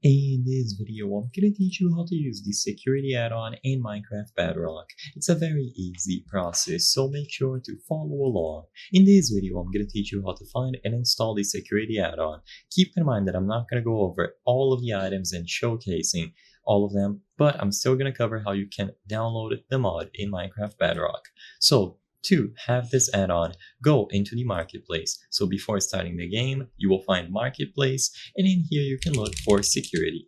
In this video, I'm going to teach you how to use the security add-on in Minecraft Bedrock. It's a very easy process, so make sure to follow along. In this video, I'm going to teach you how to find and install the security add-on. Keep in mind that I'm not going to go over all of the items and showcasing all of them, but I'm still going to cover how you can download the mod in Minecraft Bedrock. So, to have this add-on, go into the marketplace. So before starting the game, you will find marketplace, and in here you can look for security.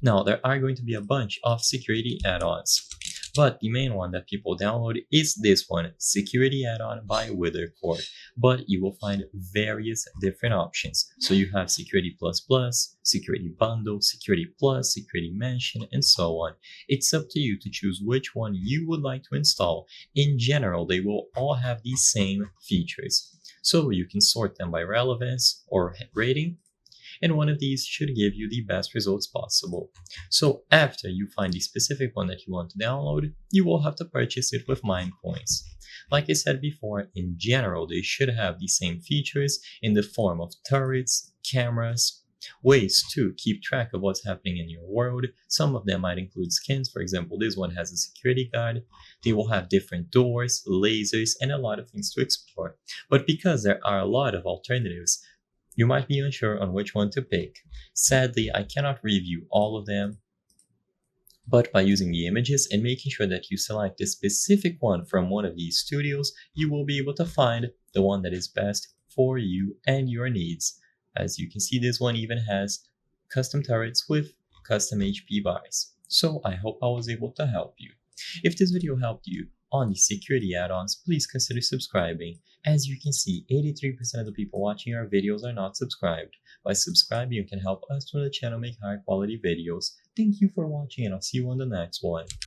Now there are going to be a bunch of security add-ons, but the main one that people download is this one, security add-on by Withercore. But you will find various different options. So you have security plus, security bundle, security plus, security mansion, and so on. It's up to you to choose which one you would like to install. In general, they will all have the same features. So you can sort them by relevance or rating, and one of these should give you the best results possible. So after you find the specific one that you want to download, you will have to purchase it with mine coins. Like I said before, in general, they should have the same features in the form of turrets, cameras, ways to keep track of what's happening in your world. Some of them might include skins. For example, this one has a security guard. They will have different doors, lasers, and a lot of things to explore. But because there are a lot of alternatives, you might be unsure on which one to pick. Sadly, I cannot review all of them, but by using the images and making sure that you select a specific one from one of these studios, you will be able to find the one that is best for you and your needs. As you can see, this one even has custom turrets with custom HP bars. So I hope I was able to help you. If this video helped you on the security add-ons, please consider subscribing. As you can see, 83% of the people watching our videos are not subscribed. By subscribing, you can help us to the channel make higher quality videos. Thank you for watching, and I'll see you on the next one.